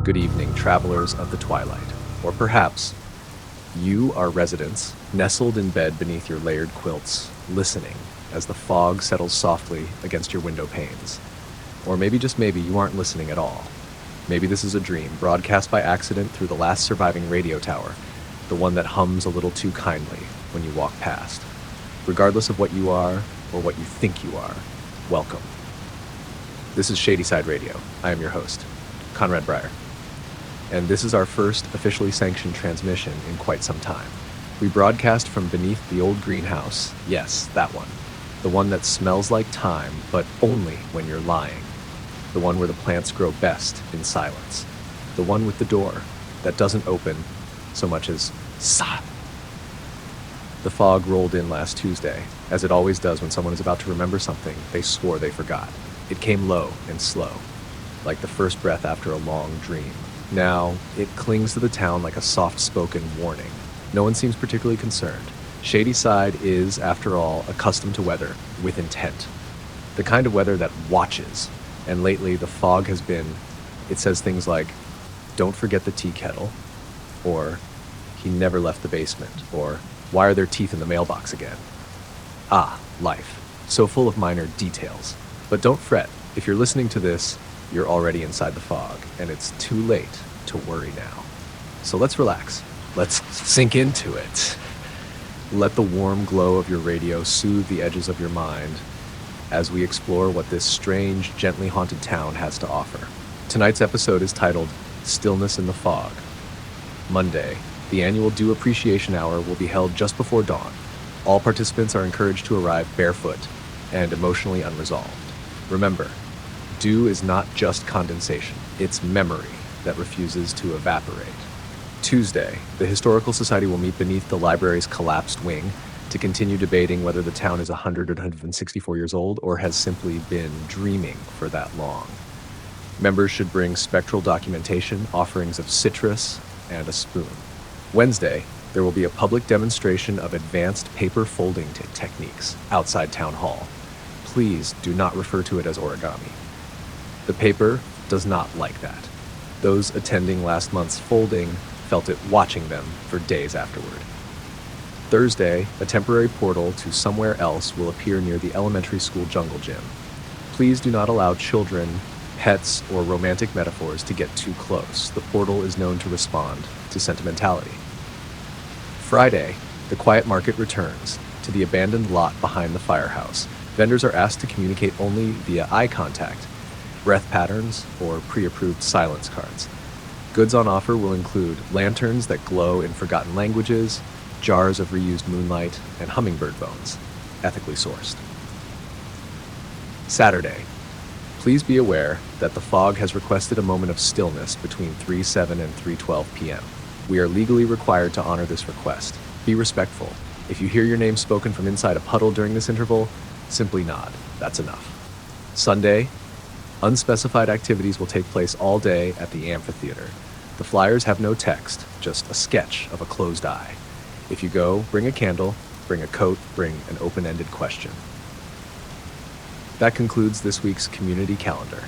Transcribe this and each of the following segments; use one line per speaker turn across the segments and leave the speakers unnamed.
good evening, travelers of the twilight. Or perhaps you are residents, nestled in bed beneath your layered quilts, listening as the fog settles softly against your window panes. Or maybe, just maybe, you aren't listening at all. Maybe this is a dream, broadcast by accident through the last surviving radio tower, the one that hums a little too kindly when you walk past. Regardless of what you are, or what you think you are, welcome. This is Shady Side Radio. I am your host, Conrad Breyer. And this is our first officially sanctioned transmission in quite some time. We broadcast from beneath the old greenhouse. Yes, that one. The one that smells like time, but only when you're lying. The one where the plants grow best in silence. The one with the door that doesn't open so much as sa. The fog rolled in last Tuesday, as it always does when someone is about to remember something they swore they forgot. It came low and slow, like the first breath after a long dream. Now, it clings to the town like a soft-spoken warning. No one seems particularly concerned. Shady Side is, after all, accustomed to weather with intent. The kind of weather that watches. And lately, the fog has been, it says things like, "Don't forget the tea kettle," or "He never left the basement," or "Why are there teeth in the mailbox again?" Ah, life. So full of minor details. But don't fret. If you're listening to this, you're already inside the fog, and it's too late to worry now. So let's relax. Let's sink into it. Let the warm glow of your radio soothe the edges of your mind as we explore what this strange, gently haunted town has to offer. Tonight's episode is titled Stillness in the Fog. Monday, the annual Dew Appreciation Hour will be held just before dawn. All participants are encouraged to arrive barefoot and emotionally unresolved. Remember, dew is not just condensation, it's memory that refuses to evaporate. Tuesday, the Historical Society will meet beneath the library's collapsed wing to continue debating whether the town is 100 or 164 years old or has simply been dreaming for that long. Members should bring spectral documentation, offerings of citrus, and a spoon. Wednesday, there will be a public demonstration of advanced paper folding techniques outside Town Hall. Please do not refer to it as origami. The paper does not like that. Those attending last month's folding felt it watching them for days afterward. Thursday, a temporary portal to somewhere else will appear near the elementary school jungle gym. Please do not allow children, pets, or romantic metaphors to get too close. The portal is known to respond to sentimentality. Friday, the quiet market returns to the abandoned lot behind the firehouse. Vendors are asked to communicate only via eye contact, breath patterns, or pre-approved silence cards. Goods on offer will include lanterns that glow in forgotten languages, jars of reused moonlight, and hummingbird bones, ethically sourced. Saturday, please be aware that the fog has requested a moment of stillness between 3:07 and 3:12 p.m. We are legally required to honor this request. Be respectful. If you hear your name spoken from inside a puddle during this interval, simply nod. That's enough. Sunday, unspecified activities will take place all day at the amphitheater. The flyers have no text, just a sketch of a closed eye. If you go, bring a candle, bring a coat, bring an open-ended question. That concludes this week's community calendar.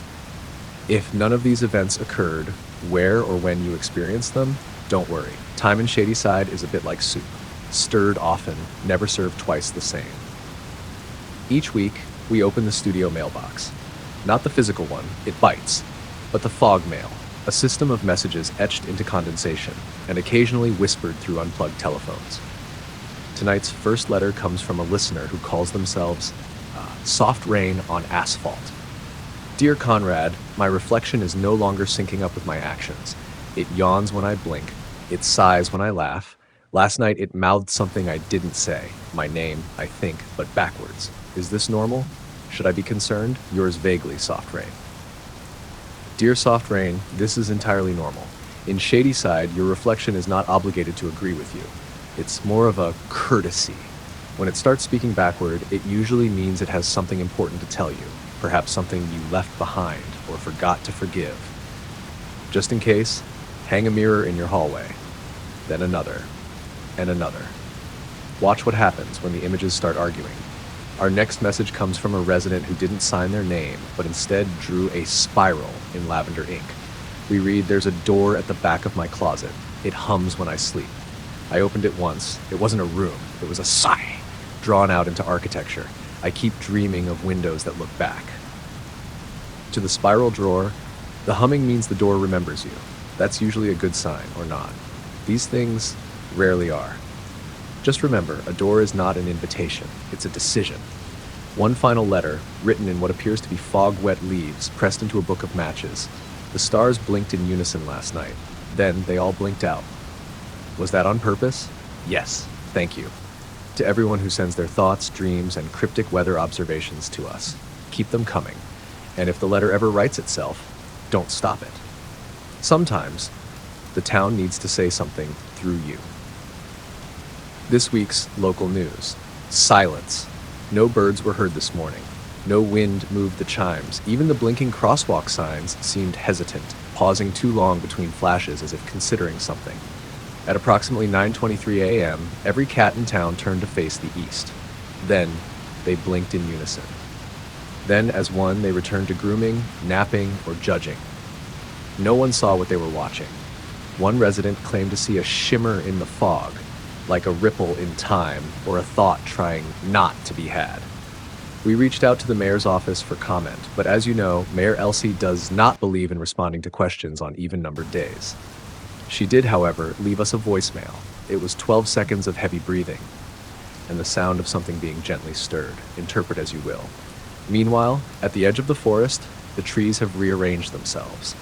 If none of these events occurred where or when you experienced them, don't worry. Time in Shady Side is a bit like soup. Stirred often, never served twice the same. Each week, we open the studio mailbox. Not the physical one, it bites, but the fog mail, a system of messages etched into condensation and occasionally whispered through unplugged telephones. Tonight's first letter comes from a listener who calls themselves Soft Rain on Asphalt. Dear Conrad, my reflection is no longer syncing up with my actions. It yawns when I blink. It sighs when I laugh. Last night it mouthed something I didn't say. My name, I think, but backwards. Is this normal? Should I be concerned? Yours vaguely, Soft Rain. Dear Soft Rain, this is entirely normal. In Shady Side, your reflection is not obligated to agree with you. It's more of a courtesy. When it starts speaking backward, it usually means it has something important to tell you, perhaps something you left behind or forgot to forgive. Just in case, hang a mirror in your hallway, then another, and another. Watch what happens when the images start arguing. Our next message comes from a resident who didn't sign their name, but instead drew a spiral in lavender ink. We read, "There's a door at the back of my closet. It hums when I sleep." I opened it once. It wasn't a room. It was a sigh, drawn out into architecture. I keep dreaming of windows that look back. To the spiral drawer, the humming means the door remembers you. That's usually a good sign, or not. These things rarely are. Just remember, a door is not an invitation. It's a decision. One final letter, written in what appears to be fog-wet leaves, pressed into a book of matches. The stars blinked in unison last night. Then they all blinked out. Was that on purpose? Yes, thank you. To everyone who sends their thoughts, dreams, and cryptic weather observations to us. Keep them coming. And if the letter ever writes itself, don't stop it. Sometimes, the town needs to say something through you. This week's local news. Silence. No birds were heard this morning. No wind moved the chimes. Even the blinking crosswalk signs seemed hesitant, pausing too long between flashes as if considering something. At approximately 9:23 a.m., every cat in town turned to face the east. Then, they blinked in unison. Then, as one, they returned to grooming, napping, or judging. No one saw what they were watching. One resident claimed to see a shimmer in the fog, like a ripple in time or a thought trying not to be had. We reached out to the mayor's office for comment, but as you know, Mayor Elsie does not believe in responding to questions on even-numbered days. She did, however, leave us a voicemail. It was 12 seconds of heavy breathing and the sound of something being gently stirred. Interpret as you will. Meanwhile, at the edge of the forest, the trees have rearranged themselves.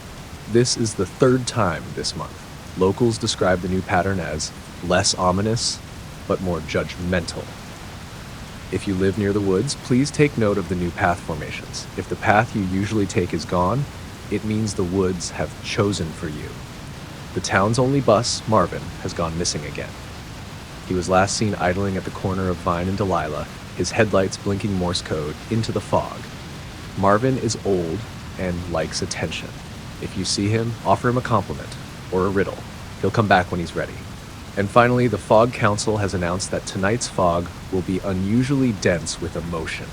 This is the third time this month. Locals describe the new pattern as less ominous, but more judgmental. If you live near the woods, please take note of the new path formations. If the path you usually take is gone, it means the woods have chosen for you. The town's only bus, Marvin, has gone missing again. He was last seen idling at the corner of Vine and Delilah, his headlights blinking Morse code into the fog. Marvin is old and likes attention. If you see him, offer him a compliment or a riddle. He'll come back when he's ready. And finally, the Fog Council has announced that tonight's fog will be unusually dense with emotion.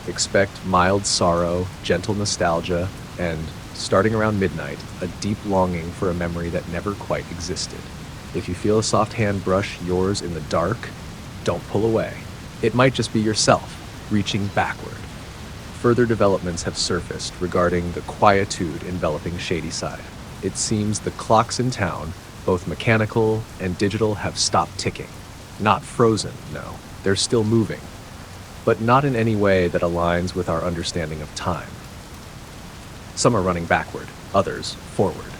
Expect mild sorrow, gentle nostalgia, and, starting around midnight, a deep longing for a memory that never quite existed. If you feel a soft hand brush yours in the dark, don't pull away. It might just be yourself, reaching backward. Further developments have surfaced regarding the quietude enveloping Shady Side. It seems the clocks in town, both mechanical and digital, have stopped ticking. Not frozen, no. They're still moving, but not in any way that aligns with our understanding of time. Some are running backward, others forward.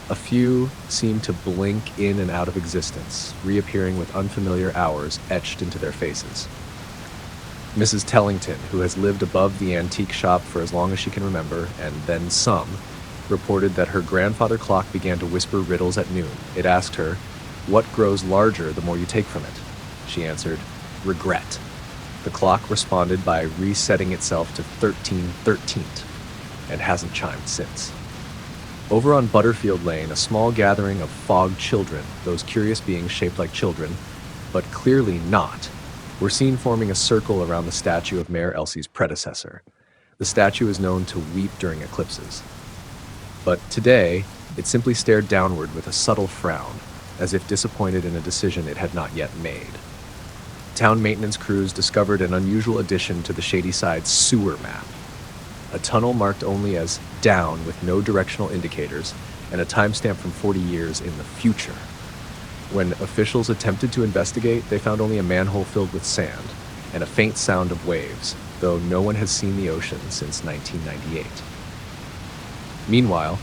A few seem to blink in and out of existence, reappearing with unfamiliar hours etched into their faces. Mrs. Tellington, who has lived above the antique shop for as long as she can remember, and then some, reported that her grandfather clock began to whisper riddles at noon. It asked her, "What grows larger the more you take from it?" She answered, "Regret." The clock responded by resetting itself to 1313 and hasn't chimed since. Over on Butterfield Lane, a small gathering of fog children, those curious beings shaped like children, but clearly not, were seen forming a circle around the statue of Mayor Elsie's predecessor. The statue is known to weep during eclipses. But today, it simply stared downward with a subtle frown, as if disappointed in a decision it had not yet made. Town maintenance crews discovered an unusual addition to the Shady Side sewer map. A tunnel marked only as down with no directional indicators and a timestamp from 40 years in the future. When officials attempted to investigate, they found only a manhole filled with sand and a faint sound of waves, though no one has seen the ocean since 1998. Meanwhile,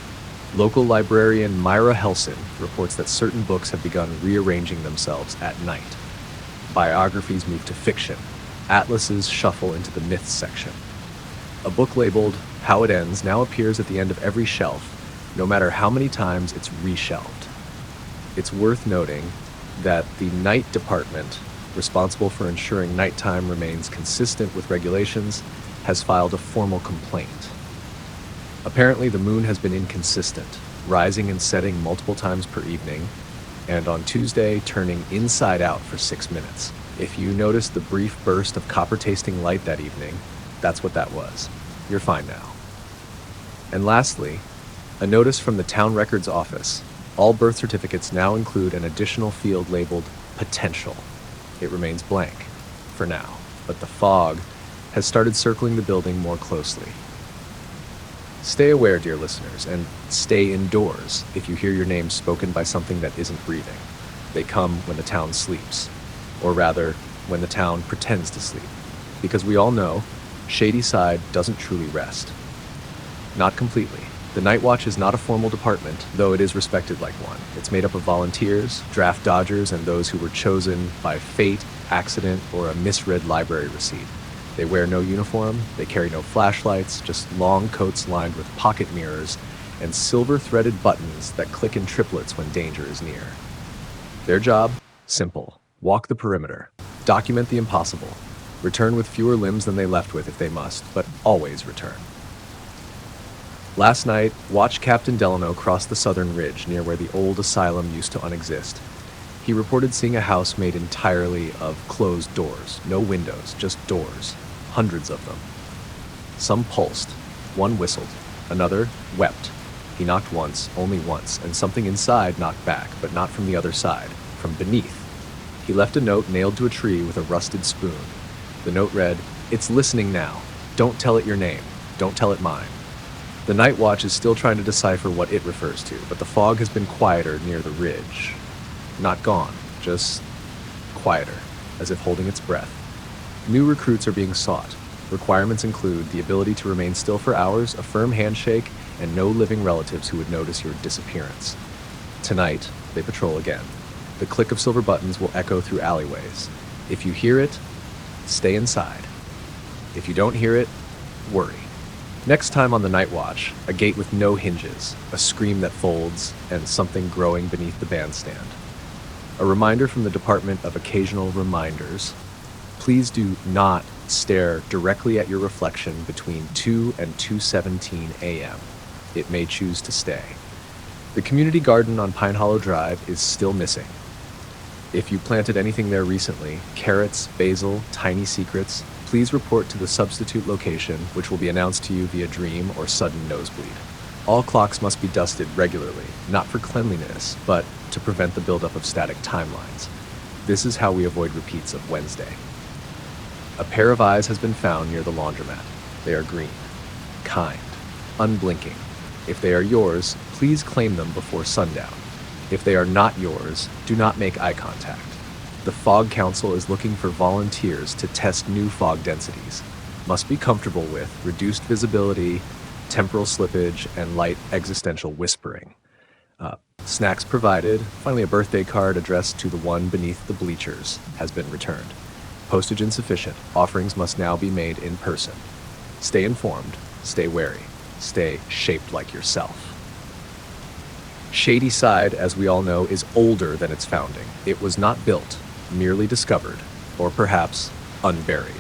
local librarian Myra Helson reports that certain books have begun rearranging themselves at night. Biographies move to fiction. Atlases shuffle into the myths section. A book labeled How It Ends now appears at the end of every shelf, no matter how many times it's reshelved. It's worth noting that the night department, responsible for ensuring nighttime remains consistent with regulations, has filed a formal complaint. Apparently, the moon has been inconsistent, rising and setting multiple times per evening, and on Tuesday, turning inside out for 6 minutes. If you noticed the brief burst of copper-tasting light that evening, that's what that was. You're fine now. And lastly, A notice from the town records office. All birth certificates now include an additional field labeled potential. It remains blank, for now, but the fog has started circling the building more closely. Stay aware, dear listeners, and stay indoors if you hear your name spoken by something that isn't breathing. They come when the town sleeps, or rather, when the town pretends to sleep, because we all know Shady Side doesn't truly rest. Not completely. The Night Watch is not a formal department, though it is respected like one. It's made up of volunteers, draft dodgers, and those who were chosen by fate, accident, or a misread library receipt. They wear no uniform, they carry no flashlights, just long coats lined with pocket mirrors and silver-threaded buttons that click in triplets when danger is near. Their job? Simple. Walk the perimeter. Document the impossible. Return with fewer limbs than they left with if they must, but always return. Last night, watch Captain Delano cross the southern ridge near where the old asylum used to unexist. He reported seeing a house made entirely of closed doors, no windows, just doors, hundreds of them. Some pulsed, one whistled, another wept. He knocked once, only once, and something inside knocked back, but not from the other side, from beneath. He left a note nailed to a tree with a rusted spoon. The note read, "It's listening now. Don't tell it your name. Don't tell it mine." The Night Watch is still trying to decipher what it refers to, but the fog has been quieter near the ridge. Not gone, just quieter, as if holding its breath. New recruits are being sought. Requirements include the ability to remain still for hours, a firm handshake, and no living relatives who would notice your disappearance. Tonight, they patrol again. The click of silver buttons will echo through alleyways. If you hear it, stay inside. If you don't hear it, worry. Next time on the Night Watch, a gate with no hinges, a scream that folds, and something growing beneath the bandstand. A reminder from the Department of Occasional Reminders. Please do not stare directly at your reflection between 2 and 2:17 a.m. It may choose to stay. The community garden on Pine Hollow Drive is still missing. If you planted anything there recently, carrots, basil, tiny secrets, please report to the substitute location, which will be announced to you via dream or sudden nosebleed. All clocks must be dusted regularly, not for cleanliness, but to prevent the buildup of static timelines. This is how we avoid repeats of Wednesday. A pair of eyes has been found near the laundromat. They are green, kind, unblinking. If they are yours, please claim them before sundown. If they are not yours, do not make eye contact. The Fog Council is looking for volunteers to test new fog densities. Must be comfortable with reduced visibility, temporal slippage, and light existential whispering. Snacks provided. Finally, a birthday card addressed to the one beneath the bleachers has been returned. Postage insufficient. Offerings must now be made in person. Stay informed. Stay wary. Stay shaped like yourself. Shady Side, as we all know, is older than its founding. It was not built, merely discovered, or perhaps unburied.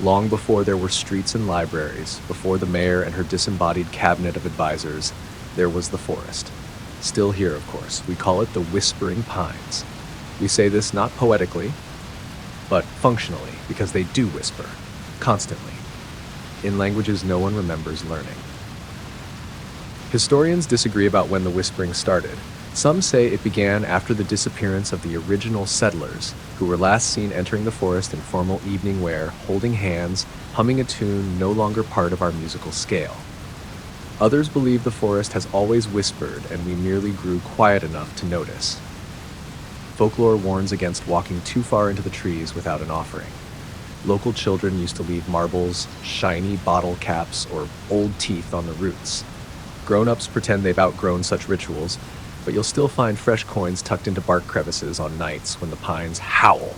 Long before there were streets and libraries, before the mayor and her disembodied cabinet of advisors, there was the forest. Still here, of course. We call it the Whispering Pines. We say this not poetically, but functionally, because they do whisper, constantly, in languages no one remembers learning. Historians disagree about when the whispering started. Some say it began after the disappearance of the original settlers, who were last seen entering the forest in formal evening wear, holding hands, humming a tune no longer part of our musical scale. Others believe the forest has always whispered, and we merely grew quiet enough to notice. Folklore warns against walking too far into the trees without an offering. Local children used to leave marbles, shiny bottle caps, or old teeth on the roots. Grown-ups pretend they've outgrown such rituals, but you'll still find fresh coins tucked into bark crevices on nights when the pines howl.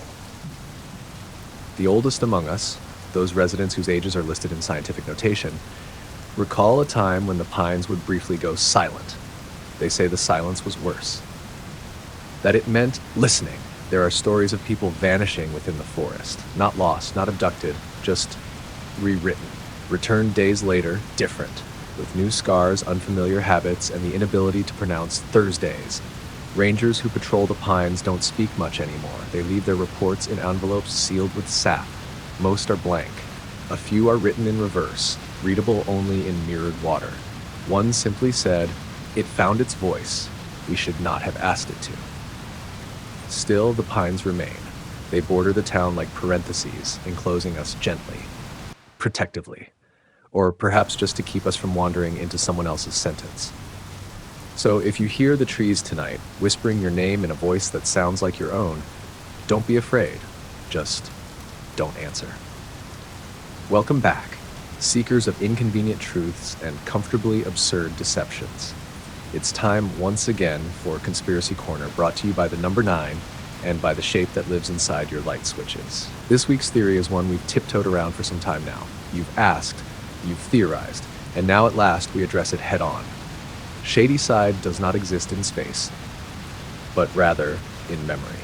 The oldest among us, those residents whose ages are listed in scientific notation, recall a time when the pines would briefly go silent. They say the silence was worse. That it meant listening. There are stories of people vanishing within the forest, not lost, not abducted, just rewritten, returned days later, different, with new scars, unfamiliar habits, and the inability to pronounce Thursdays. Rangers who patrol the pines don't speak much anymore. They leave their reports in envelopes sealed with sap. Most are blank. A few are written in reverse, readable only in mirrored water. One simply said, It found its voice. We should not have asked it to. Still, the pines remain. They border the town like parentheses, enclosing us gently, protectively, or perhaps just to keep us from wandering into someone else's sentence. So if you hear the trees tonight, whispering your name in a voice that sounds like your own, don't be afraid. Just don't answer. Welcome back, seekers of inconvenient truths and comfortably absurd deceptions. It's time once again for Conspiracy Corner, brought to you by the number 9 and by the shape that lives inside your light switches. This week's theory is one we've tiptoed around for some time now. You've asked, you've theorized, and now at last we address it head on. Shady Side does not exist in space, but rather in memory.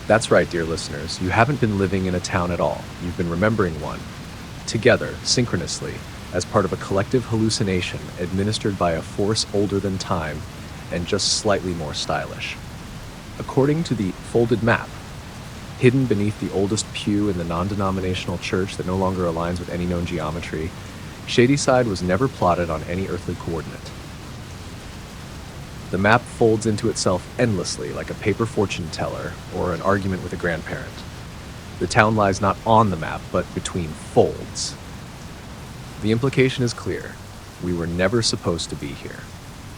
That's right, dear listeners, you haven't been living in a town at all. You've been remembering one, together, synchronously, as part of a collective hallucination administered by a force older than time and just slightly more stylish. According to the folded map, hidden beneath the oldest pew in the non-denominational church that no longer aligns with any known geometry, Shady Side was never plotted on any earthly coordinate. The map folds into itself endlessly like a paper fortune teller or an argument with a grandparent. The town lies not on the map, but between folds. The implication is clear. We were never supposed to be here.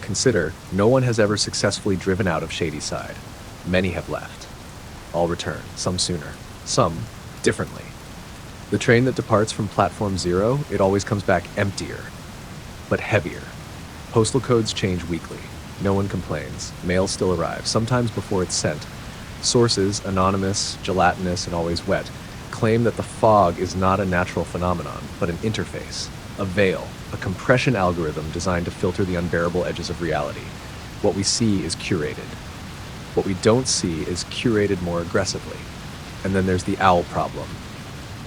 Consider, no one has ever successfully driven out of Shady Side. Many have left. All return, some sooner, some differently. The train that departs from Platform 0, it always comes back emptier, but heavier. Postal codes change weekly. No one complains. Mail still arrives, sometimes before it's sent. Sources, anonymous, gelatinous, and always wet, claim that the fog is not a natural phenomenon, but an interface, a veil, a compression algorithm designed to filter the unbearable edges of reality. What we see is curated. What we don't see is curated more aggressively. And then there's the owl problem.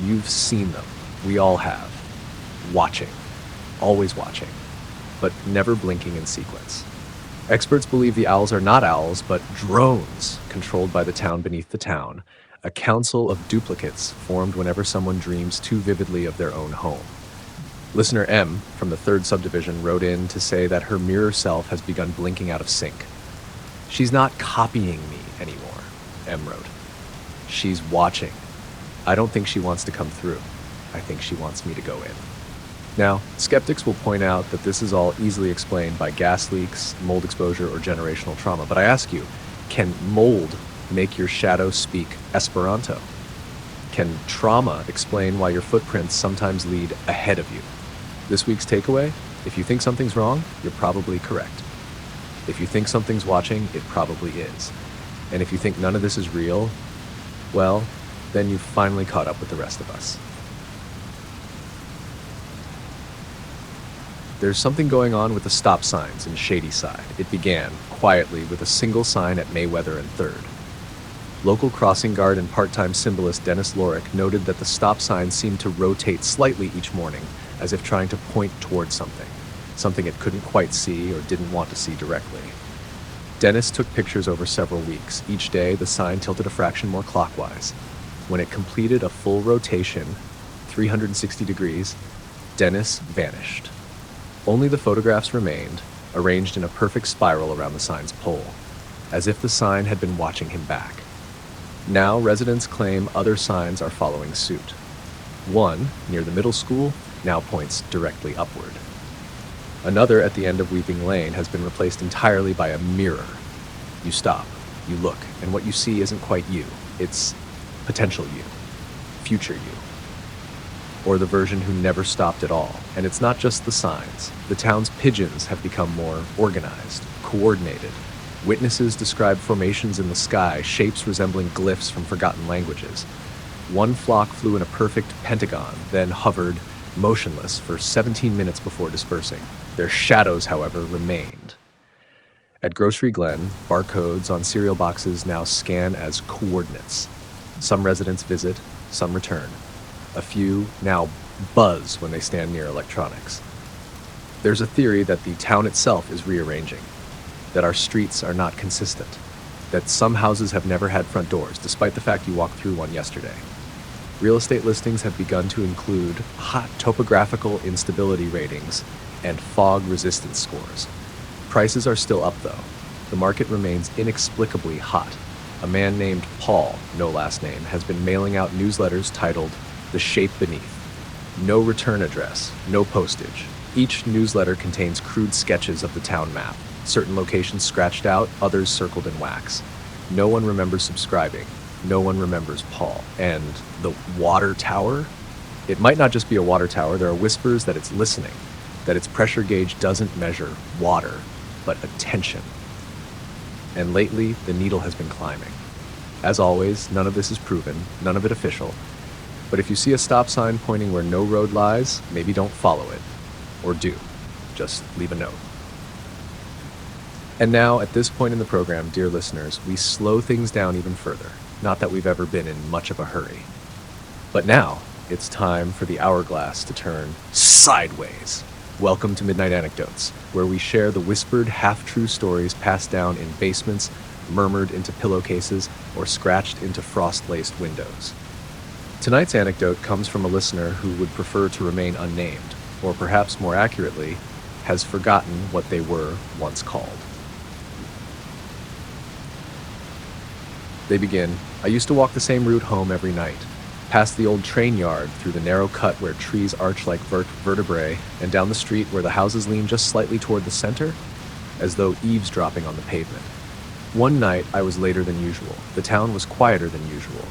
You've seen them. We all have. Watching. Always watching. But never blinking in sequence. Experts believe the owls are not owls, but drones controlled by the town beneath the town, a council of duplicates formed whenever someone dreams too vividly of their own home. Listener M from the 3rd subdivision wrote in to say that her mirror self has begun blinking out of sync. She's not copying me anymore, M wrote. She's watching. I don't think she wants to come through. I think she wants me to go in. Now, skeptics will point out that this is all easily explained by gas leaks, mold exposure, or generational trauma. But I ask you, can mold make your shadow speak Esperanto? Can trauma explain why your footprints sometimes lead ahead of you? This week's takeaway: if you think something's wrong, you're probably correct. If you think something's watching, it probably is. And if you think none of this is real, well, then you've finally caught up with the rest of us. There's something going on with the stop signs in Shady Side. It began, quietly, with a single sign at Mayweather and 3rd. Local crossing guard and part-time symbolist Dennis Lorick noted that the stop signs seemed to rotate slightly each morning, as if trying to point towards something it couldn't quite see or didn't want to see directly. Dennis took pictures over several weeks. Each day, the sign tilted a fraction more clockwise. When it completed a full rotation, 360 degrees, Dennis vanished. Only the photographs remained, arranged in a perfect spiral around the sign's pole, as if the sign had been watching him back. Now residents claim other signs are following suit. One, near the middle school, now points directly upward. Another at the end of Weeping Lane has been replaced entirely by a mirror. You stop, you look, and what you see isn't quite you. It's potential you, future you. Or the version who never stopped at all. And it's not just the signs. The town's pigeons have become more organized, coordinated. Witnesses describe formations in the sky, shapes resembling glyphs from forgotten languages. One flock flew in a perfect pentagon, then hovered, motionless, for 17 minutes before dispersing. Their shadows, however, remained. At Grocery Glen, barcodes on cereal boxes now scan as coordinates. Some residents visit, some return. A few now buzz when they stand near electronics. There's a theory that the town itself is rearranging, that our streets are not consistent, that some houses have never had front doors, despite the fact you walked through one yesterday. Real estate listings have begun to include hot topographical instability ratings and fog resistance scores. Prices are still up, though. The market remains inexplicably hot. A man named Paul, no last name, has been mailing out newsletters titled The Shape Beneath. No return address, no postage. Each newsletter contains crude sketches of the town map, certain locations scratched out, others circled in wax. No one remembers subscribing. No one remembers Paul. And the water tower? It might not just be a water tower. There are whispers that it's listening, that its pressure gauge doesn't measure water, but attention. And lately, the needle has been climbing. As always, none of this is proven, none of it official. But if you see a stop sign pointing where no road lies, maybe don't follow it. Or do. Just leave a note. And now, at this point in the program, dear listeners, we slow things down even further. Not that we've ever been in much of a hurry. But now, it's time for the hourglass to turn sideways. Welcome to Midnight Anecdotes, where we share the whispered, half-true stories passed down in basements, murmured into pillowcases, or scratched into frost-laced windows. Tonight's anecdote comes from a listener who would prefer to remain unnamed, or perhaps more accurately, has forgotten what they were once called. They begin, I used to walk the same route home every night, past the old train yard, through the narrow cut where trees arch like vertebrae, and down the street where the houses lean just slightly toward the center, as though eavesdropping on the pavement. One night I was later than usual. The town was quieter than usual,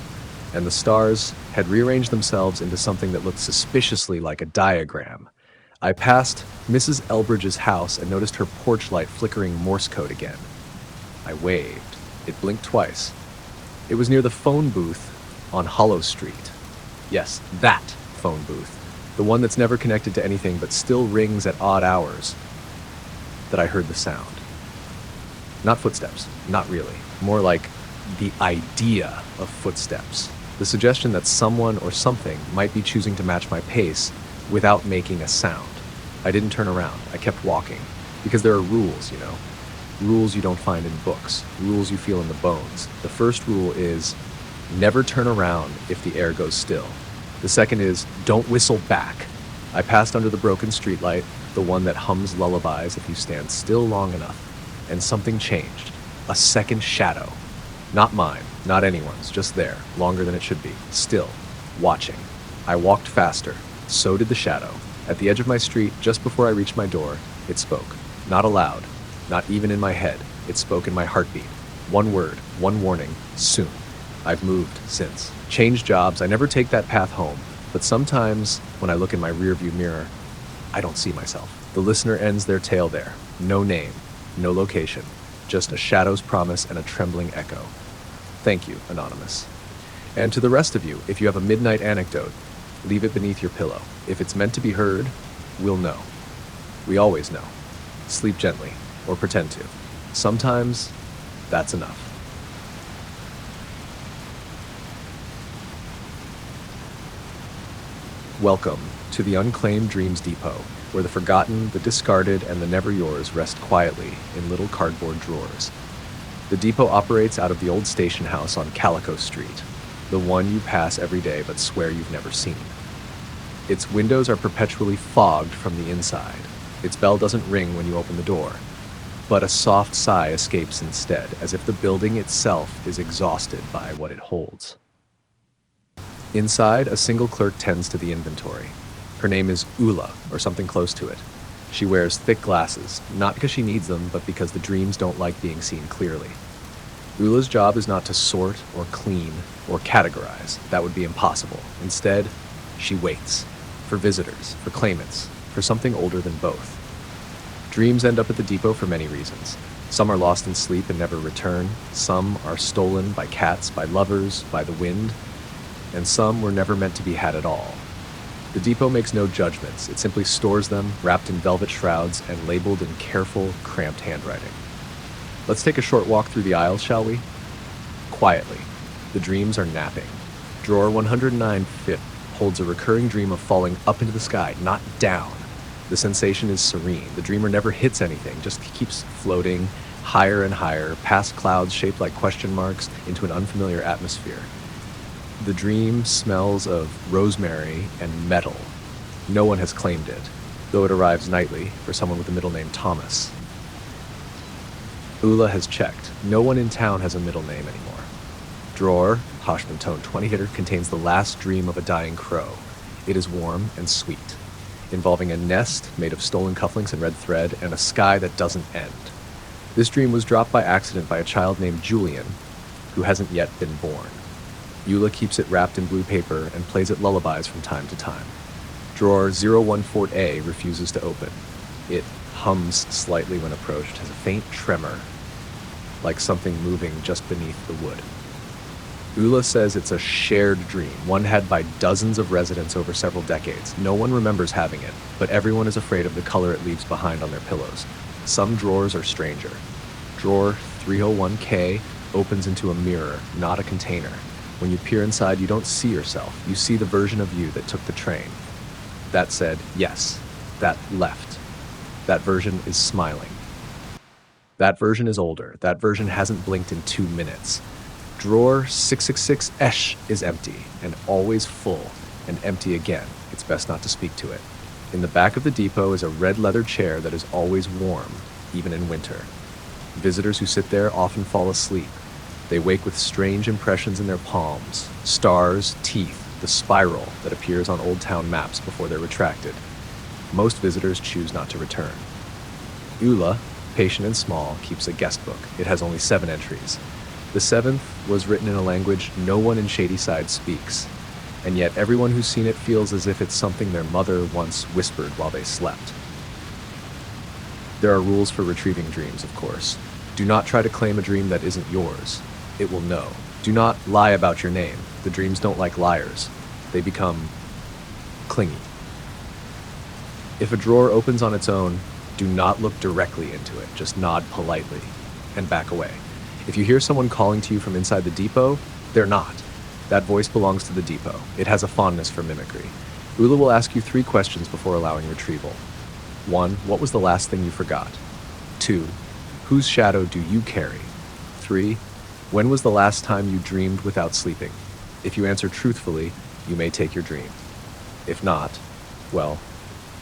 and the stars had rearranged themselves into something that looked suspiciously like a diagram. I passed Mrs. Elbridge's house and noticed her porch light flickering Morse code again. I waved. It blinked twice. It was near the phone booth on Hollow Street. Yes, that phone booth. The one that's never connected to anything but still rings at odd hours. That I heard the sound. Not footsteps, not really. More like the idea of footsteps. The suggestion that someone or something might be choosing to match my pace without making a sound. I didn't turn around. I kept walking. Because there are rules, you know. Rules you don't find in books. Rules you feel in the bones. The first rule is never turn around if the air goes still. The second is don't whistle back. I passed under the broken streetlight, the one that hums lullabies if you stand still long enough. And something changed. A second shadow. Not mine, not anyone's, just there, longer than it should be. Still, watching. I walked faster. So did the shadow. At the edge of my street, just before I reached my door, it spoke. Not aloud. Not even in my head. It spoke in my heartbeat. One word, one warning, soon. I've moved since. Changed jobs. I never take that path home. But sometimes, when I look in my rearview mirror, I don't see myself. The listener ends their tale there. No name. No location, just a shadow's promise and a trembling echo. Thank you, Anonymous. And to the rest of you, if you have a midnight anecdote, leave it beneath your pillow. If it's meant to be heard, we'll know. We always know. Sleep gently, or pretend to. Sometimes, that's enough. Welcome to the Unclaimed Dreams Depot, where the forgotten, the discarded, and the never yours rest quietly in little cardboard drawers. The depot operates out of the old station house on Calico Street, the one you pass every day but swear you've never seen. Its windows are perpetually fogged from the inside. Its bell doesn't ring when you open the door, but a soft sigh escapes instead, as if the building itself is exhausted by what it holds. Inside, a single clerk tends to the inventory. Her name is Ula, or something close to it. She wears thick glasses, not because she needs them, but because the dreams don't like being seen clearly. Ula's job is not to sort, or clean, or categorize. That would be impossible. Instead, she waits. For visitors, for claimants, for something older than both. Dreams end up at the depot for many reasons. Some are lost in sleep and never return. Some are stolen by cats, by lovers, by the wind. And some were never meant to be had at all. The depot makes no judgments. It simply stores them, wrapped in velvet shrouds and labeled in careful, cramped handwriting. Let's take a short walk through the aisles, shall we? Quietly. The dreams are napping. Drawer 109 fifth holds a recurring dream of falling up into the sky, not down. The sensation is serene. The dreamer never hits anything, just keeps floating higher and higher, past clouds shaped like question marks, into an unfamiliar atmosphere. The dream smells of rosemary and metal. No one has claimed it, though it arrives nightly for someone with the middle name Thomas. Ula has checked. No one in town has a middle name anymore. Drawer, Hoshman Tone 20 hitter, contains the last dream of a dying crow. It is warm and sweet, involving a nest made of stolen cufflinks and red thread and a sky that doesn't end. This dream was dropped by accident by a child named Julian, who hasn't yet been born. Eula keeps it wrapped in blue paper and plays it lullabies from time to time. Drawer 014A refuses to open. It hums slightly when approached, has a faint tremor, like something moving just beneath the wood. Ula says it's a shared dream, one had by dozens of residents over several decades. No one remembers having it, but everyone is afraid of the color it leaves behind on their pillows. Some drawers are stranger. Drawer 301K opens into a mirror, not a container. When you peer inside, you don't see yourself. You see the version of you that took the train. That said, yes, that left. That version is smiling. That version is older. That version hasn't blinked in 2 minutes. Drawer 666 is empty, and always full, and empty again. It's best not to speak to it. In the back of the depot is a red leather chair that is always warm, even in winter. Visitors who sit there often fall asleep. They wake with strange impressions in their palms, stars, teeth, the spiral that appears on Old Town maps before they're retracted. Most visitors choose not to return. Ula, patient and small, keeps a guest book. It has only 7 entries. The 7th was written in a language no one in Shady Side speaks, and yet everyone who's seen it feels as if it's something their mother once whispered while they slept. There are rules for retrieving dreams, of course. Do not try to claim a dream that isn't yours. It will know. Do not lie about your name. The dreams don't like liars. They become clingy. If a drawer opens on its own, do not look directly into it. Just nod politely and back away. If you hear someone calling to you from inside the depot, they're not. That voice belongs to the depot. It has a fondness for mimicry. Ula will ask you 3 questions before allowing retrieval. 1. What was the last thing you forgot? 2. Whose shadow do you carry? 3. When was the last time you dreamed without sleeping? If you answer truthfully, you may take your dream. If not, well,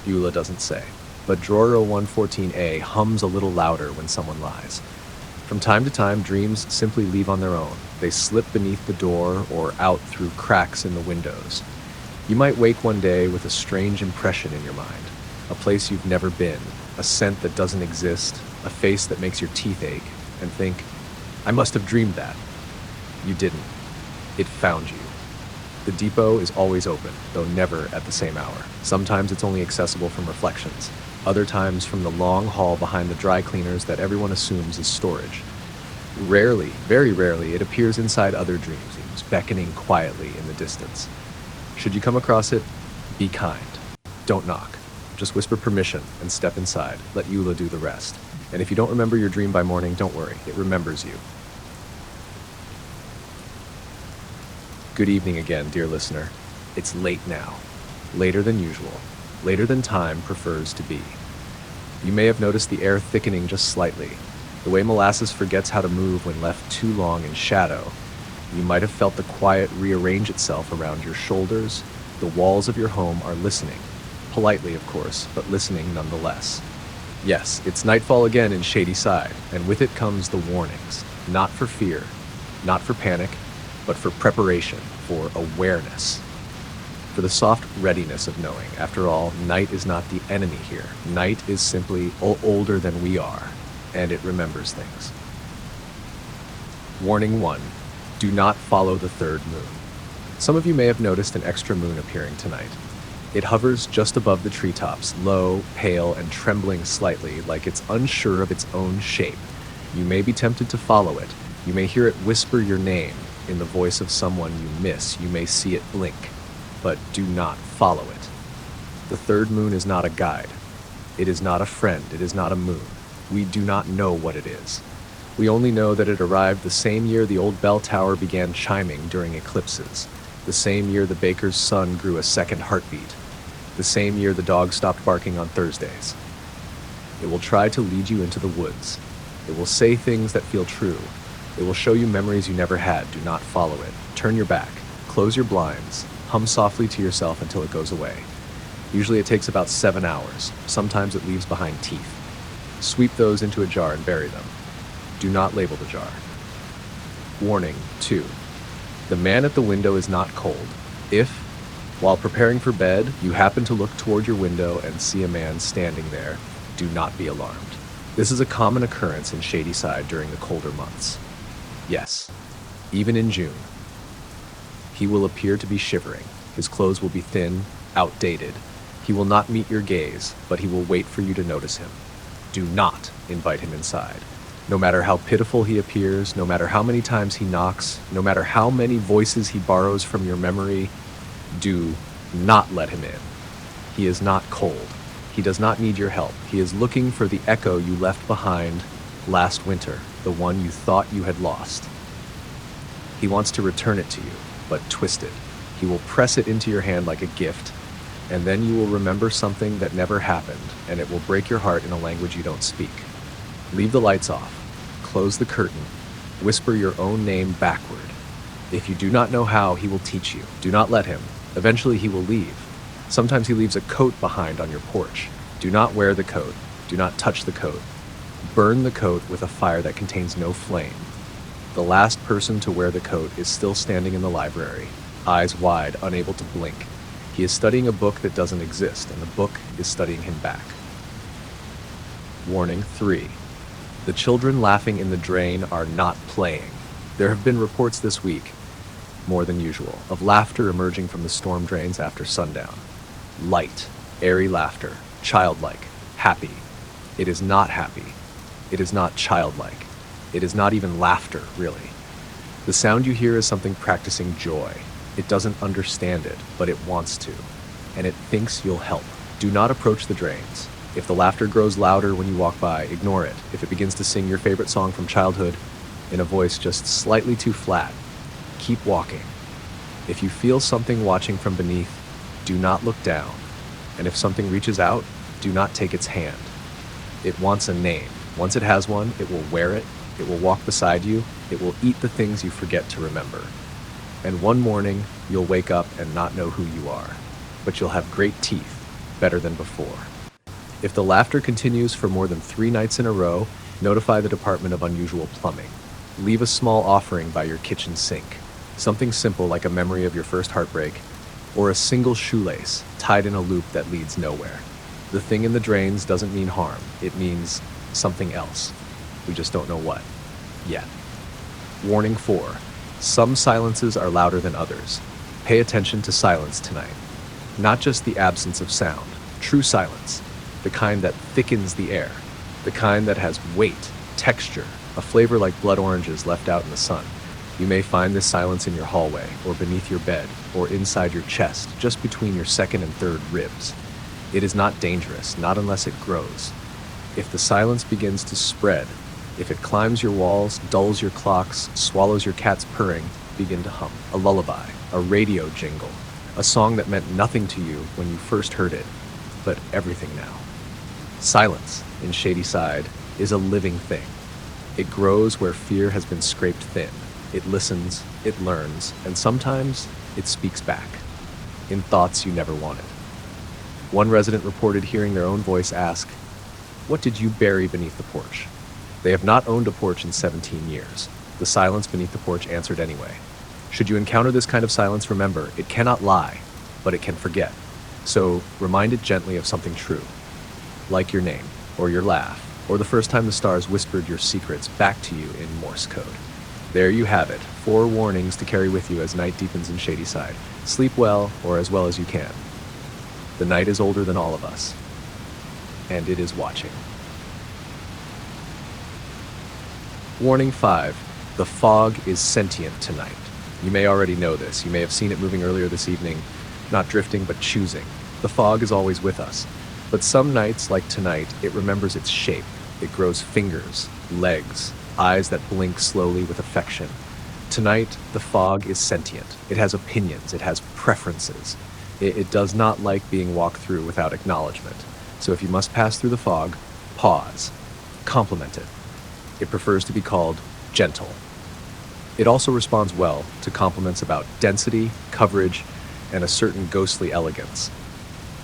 Ula doesn't say. But drawer 0114A hums a little louder when someone lies. From time to time, dreams simply leave on their own. They slip beneath the door or out through cracks in the windows. You might wake one day with a strange impression in your mind, a place you've never been, a scent that doesn't exist, a face that makes your teeth ache, and think, I must have dreamed that. You didn't. It found you. The depot is always open, though never at the same hour. Sometimes it's only accessible from reflections. Other times from the long hall behind the dry cleaners that everyone assumes is storage. Rarely, very rarely, it appears inside other dreams, beckoning quietly in the distance. Should you come across it, be kind. Don't knock. Just whisper permission and step inside. Let Eula do the rest. And if you don't remember your dream by morning, don't worry. It remembers you. Good evening again, dear listener. It's late now. Later than usual. Later than time prefers to be. You may have noticed the air thickening just slightly, the way molasses forgets how to move when left too long in shadow. You might have felt the quiet rearrange itself around your shoulders. The walls of your home are listening. Politely, of course, but listening nonetheless. Yes, it's nightfall again in Shady Side, and with it comes the warnings. Not for fear, not for panic, but for preparation, for awareness. For the soft readiness of knowing. After all, night is not the enemy here. Night is simply older than we are, and it remembers things. Warning 1. Do not follow the third moon. Some of you may have noticed an extra moon appearing tonight. It hovers just above the treetops, low, pale, and trembling slightly, like it's unsure of its own shape. You may be tempted to follow it. You may hear it whisper your name in the voice of someone you miss. You may see it blink. But do not follow it. The third moon is not a guide. It is not a friend. It is not a moon. We do not know what it is. We only know that it arrived the same year the old bell tower began chiming during eclipses, the same year the baker's son grew a second heartbeat, the same year the dog stopped barking on Thursdays. It will try to lead you into the woods. It will say things that feel true. It will show you memories you never had. Do not follow it. Turn your back. Close your blinds. Hum softly to yourself until it goes away. Usually it takes about 7 hours. Sometimes it leaves behind teeth. Sweep those into a jar and bury them. Do not label the jar. Warning 2. The man at the window is not cold. If, while preparing for bed, you happen to look toward your window and see a man standing there, do not be alarmed. This is a common occurrence in Shady Side during the colder months. Yes, even in June. He will appear to be shivering. His clothes will be thin, outdated. He will not meet your gaze, but he will wait for you to notice him. Do not invite him inside. No matter how pitiful he appears, no matter how many times he knocks, no matter how many voices he borrows from your memory, do not let him in. He is not cold. He does not need your help. He is looking for the echo you left behind last winter, the one you thought you had lost. He wants to return it to you, but twisted. He will press it into your hand like a gift, and then you will remember something that never happened, and it will break your heart in a language you don't speak. Leave the lights off. Close the curtain. Whisper your own name backward. If you do not know how, he will teach you. Do not let him. Eventually he will leave. Sometimes he leaves a coat behind on your porch. Do not wear the coat. Do not touch the coat. Burn the coat with a fire that contains no flame. The last person to wear the coat is still standing in the library, eyes wide, unable to blink. He is studying a book that doesn't exist, and the book is studying him back. Warning 3. The children laughing in the drain are not playing. There have been reports this week, more than usual, of laughter emerging from the storm drains after sundown. Light, airy laughter, childlike, happy. It is not happy. It is not childlike. It is not even laughter, really. The sound you hear is something practicing joy. It doesn't understand it, but it wants to, and it thinks you'll help. Do not approach the drains. If the laughter grows louder when you walk by, ignore it. If it begins to sing your favorite song from childhood in a voice just slightly too flat, keep walking. If you feel something watching from beneath, do not look down. And if something reaches out, do not take its hand. It wants a name. Once it has one, it will wear it, it will walk beside you, it will eat the things you forget to remember. And one morning, you'll wake up and not know who you are, but you'll have great teeth, better than before. If the laughter continues for more than 3 nights in a row, notify the Department of Unusual Plumbing. Leave a small offering by your kitchen sink. Something simple like a memory of your first heartbreak, or a single shoelace tied in a loop that leads nowhere. The thing in the drains doesn't mean harm. It means something else. We just don't know what, yet. Warning 4. Some silences are louder than others. Pay attention to silence tonight. Not just the absence of sound, true silence. The kind that thickens the air, the kind that has weight, texture, a flavor like blood oranges left out in the sun. You may find this silence in your hallway, or beneath your bed, or inside your chest, just between your second and third ribs. It is not dangerous, not unless it grows. If the silence begins to spread, if it climbs your walls, dulls your clocks, swallows your cat's purring, begin to hum. A lullaby, a radio jingle, a song that meant nothing to you when you first heard it, but everything now. Silence, in Shady Side, is a living thing. It grows where fear has been scraped thin. It listens, it learns, and sometimes it speaks back, in thoughts you never wanted. One resident reported hearing their own voice ask, "What did you bury beneath the porch?" They have not owned a porch in 17 years. The silence beneath the porch answered anyway. Should you encounter this kind of silence, remember, it cannot lie, but it can forget. So remind it gently of something true. Like your name, or your laugh, or the first time the stars whispered your secrets back to you in Morse code. There you have it, 4 warnings to carry with you as night deepens in Shady Side. Sleep well, or as well as you can. The night is older than all of us, and it is watching. Warning 5. The fog is sentient tonight. You may already know this. You may have seen it moving earlier this evening, not drifting, but choosing. The fog is always with us. But some nights, like tonight, it remembers its shape. It grows fingers, legs, eyes that blink slowly with affection. Tonight, the fog is sentient. It has opinions. It has preferences. It does not like being walked through without acknowledgement. So if you must pass through the fog, pause. Compliment it. It prefers to be called gentle. It also responds well to compliments about density, coverage, and a certain ghostly elegance.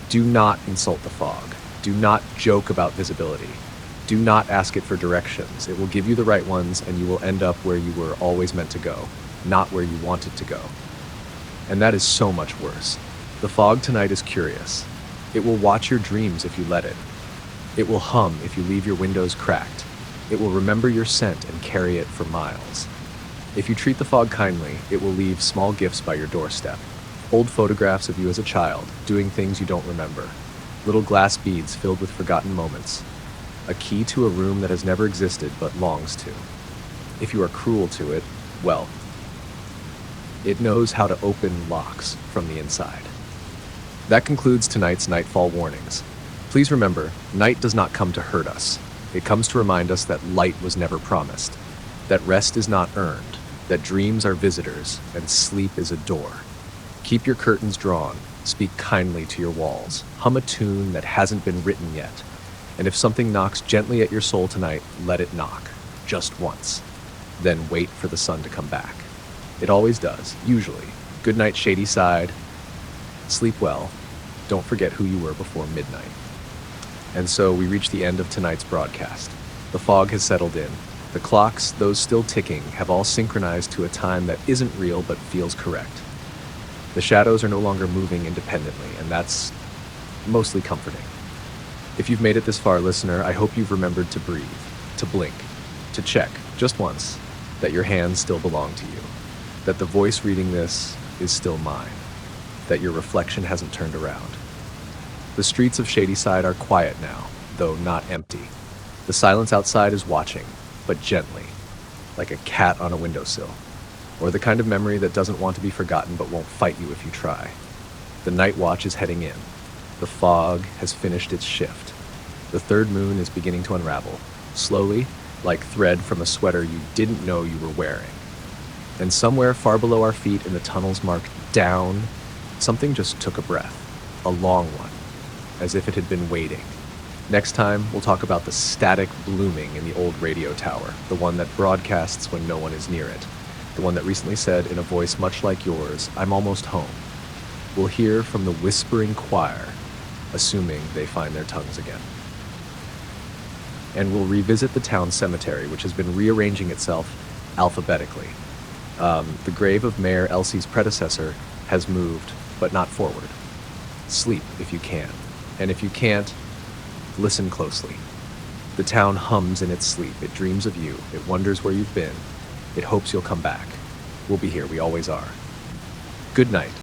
Do not insult the fog. Do not joke about visibility. Do not ask it for directions. It will give you the right ones, and you will end up where you were always meant to go, not where you wanted to go. And that is so much worse. The fog tonight is curious. It will watch your dreams if you let it. It will hum if you leave your windows cracked. It will remember your scent and carry it for miles. If you treat the fog kindly, it will leave small gifts by your doorstep. Old photographs of you as a child, doing things you don't remember. Little glass beads filled with forgotten moments. A key to a room that has never existed but longs to. If you are cruel to it, well, it knows how to open locks from the inside. That concludes tonight's Nightfall Warnings. Please remember, night does not come to hurt us. It comes to remind us that light was never promised, that rest is not earned, that dreams are visitors, and sleep is a door. Keep your curtains drawn, speak kindly to your walls, hum a tune that hasn't been written yet. And if something knocks gently at your soul tonight, let it knock, just once. Then wait for the sun to come back. It always does, usually. Good night, Shady Side. Sleep well. Don't forget who you were before midnight. And so we reach the end of tonight's broadcast. The fog has settled in. The clocks, those still ticking, have all synchronized to a time that isn't real but feels correct. The shadows are no longer moving independently, and that's mostly comforting. If you've made it this far, listener, I hope you've remembered to breathe, to blink, to check, just once, that your hands still belong to you, that the voice reading this is still mine, that your reflection hasn't turned around. The streets of Shady Side are quiet now, though not empty. The silence outside is watching, but gently, like a cat on a windowsill, or the kind of memory that doesn't want to be forgotten but won't fight you if you try. The night watch is heading in. The fog has finished its shift. The third moon is beginning to unravel, slowly, like thread from a sweater you didn't know you were wearing. And somewhere far below our feet in the tunnels marked down, something just took a breath, a long one, as if it had been waiting. Next time, we'll talk about the static blooming in the old radio tower, the one that broadcasts when no one is near it, the one that recently said in a voice much like yours, "I'm almost home." We'll hear from the whispering choir, assuming they find their tongues again. And we'll revisit the town cemetery, which has been rearranging itself alphabetically. The grave of Mayor Elsie's predecessor has moved, but not forward. Sleep if you can, and if you can't, listen closely. The town hums in its sleep. It dreams of you. It wonders where you've been. It hopes you'll come back. We'll be here. We always are. Good night.